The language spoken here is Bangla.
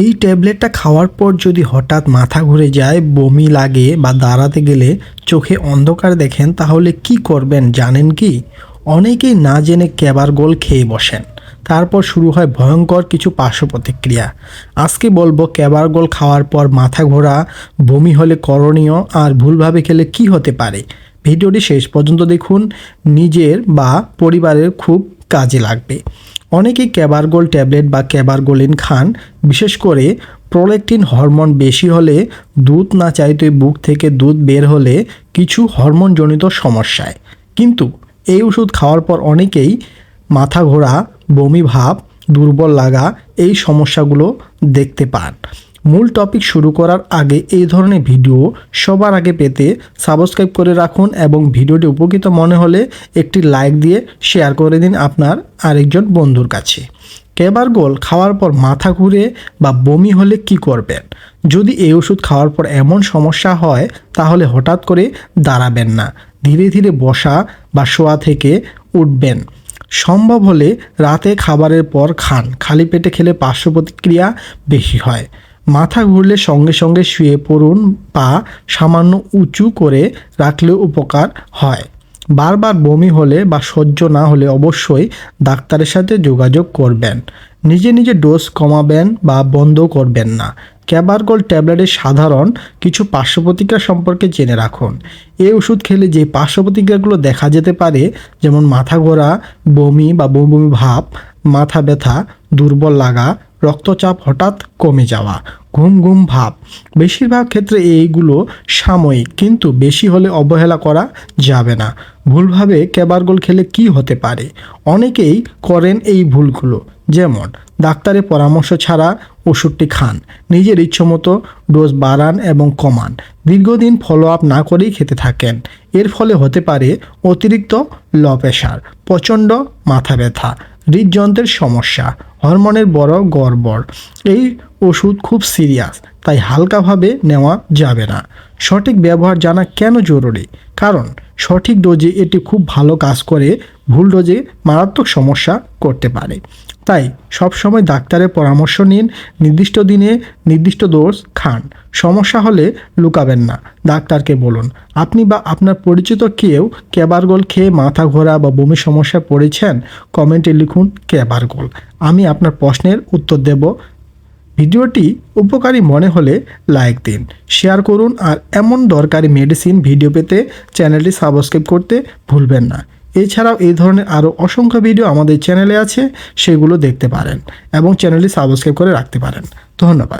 এই ট্যাবলেটটা খাওয়ার পর যদি হঠাৎ মাথা ঘুরে যায়, বমি লাগে বা দাঁড়াতে গেলে চোখে অন্ধকার দেখেন, তাহলে কি করবেন জানেন কি? অনেকেই না জেনে ক্যাবারগোল খেয়ে বসেন। তারপর শুরু হয় ভয়ঙ্কর কিছু পার্শ্ব প্রতিক্রিয়া। আজকে বলবো ক্যাবারগোল খাওয়ার পর মাথা ঘোরা, বমি হলে করণীয় আর ভুলভাবে খেলে কি হতে পারে। ভিডিওটি শেষ পর্যন্ত দেখুন, নিজের বা পরিবারের খুব কাজে লাগবে। অনেকেই ক্যাবারগোল ট্যাবলেট বা ক্যাবারগোলিন খান, বিশেষ করে প্রোল্যাক্টিন হরমোন বেশি হলে, দুধ না চাইতে বুক থেকে দুধ বের হলে, কিছু হরমোনজনিত সমস্যায়। কিন্তু এই ওষুধ খাওয়ার পর অনেকেই মাথা ঘোরা, বমি ভাব, দুর্বল লাগা এই সমস্যাগুলো দেখতে পান। মূল টপিক শুরু করার আগে এই ধরনের ভিডিও সবার আগে পেতে সাবস্ক্রাইব করে রাখুন এবং ভিডিওটি উপকৃত মনে হলে একটি লাইক দিয়ে শেয়ার করে দিন আপনার আরেকজন বন্ধুর কাছে। ক্যাবারগোল খাওয়ার পর মাথা ঘুরে বা বমি হলে কি করবেন? যদি এই ওষুধ খাওয়ার পর এমন সমস্যা হয়, তাহলে হঠাৎ করে দাঁড়াবেন না, ধীরে ধীরে বসা বা শোয়া থেকে উঠবেন। সম্ভব হলে রাতে খাবারের পর খান, খালি পেটে খেলে পার্শ্ব প্রতিক্রিয়া বেশি হয়। মাথা ঘুরলে সঙ্গে সঙ্গে শুয়ে পড়ুন বা সামান্য উঁচু করে রাখলেও উপকার হয়। বারবার বমি হলে বা সহ্য না হলে অবশ্যই ডাক্তারের সাথে যোগাযোগ করবেন। নিজে নিজে ডোজ কমাবেন বা বন্ধ করবেন না। ক্যাবারগোল ট্যাবলেটের সাধারণ কিছু পার্শ্ব প্রতিক্রিয়া সম্পর্কে জেনে রাখুন। এই ওষুধ খেলে যে পার্শ্ব প্রতিক্রিয়াগুলো দেখা যেতে পারে, যেমন মাথা ঘোরা, বমি বা বমি বমি ভাব, মাথা ব্যথা, দুর্বল লাগা, রক্তচাপ হঠাৎ কমে যাওয়া, ঘুম ঘুম ভাব। বেশিরভাগ ক্ষেত্রে এইগুলো সাময়িক, কিন্তু বেশি হলে অবহেলা করা যাবে না। ভুলভাবে ক্যাবারগোল খেলে কি হতে পারে? অনেকেই করেন এই ভুলগুলো, যেমন ডাক্তারের পরামর্শ ছাড়া ওষুধটি খান, নিজের ইচ্ছামতো ডোজ বাড়ান এবং কমান, দীর্ঘদিন ফলো আপ না করেই খেতে থাকেন। এর ফলে হতে পারে অতিরিক্ত লো প্রেশার, প্রচণ্ড মাথা ব্যথা, হৃদযন্ত্রের সমস্যা, হরমোনের বড় গড়বড়। এই ওষুধ খুব সিরিয়াস, তাই হালকাভাবে নেওয়া যাবে না। সঠিক ব্যবহার জানা কেন জরুরি? কারণ সঠিক ডোজে এটি খুব ভালো কাজ করে, ভুল ডোজে মারাত্মক সমস্যা করতে পারে। তাই সবসময় ডাক্তারের পরামর্শ নিন, নির্দিষ্ট দিনে নির্দিষ্ট ডোজ খান। সমস্যা হলে লুকাবেন না, ডাক্তারকে বলুন। আপনি বা আপনার পরিচিত কেউ ক্যাবারগোল খেয়ে মাথা ঘোরা বা বমির সমস্যায় পড়েছেন? কমেন্টে লিখুন ক্যাবারগোল, আমি আপনার প্রশ্নের উত্তর দেব। ভিডিওটি উপকারী মনে হলে লাইক দিন, শেয়ার করুন, আর এমন দরকারি মেডিসিন ভিডিও পেতে চ্যানেলটি সাবস্ক্রাইব করতে ভুলবেন না। এছাড়াও এই ধরনের আরও অসংখ্য ভিডিও আমাদের চ্যানেলে আছে, সেগুলো দেখতে পারেন এবং চ্যানেলটি সাবস্ক্রাইব করে রাখতে পারেন। ধন্যবাদ।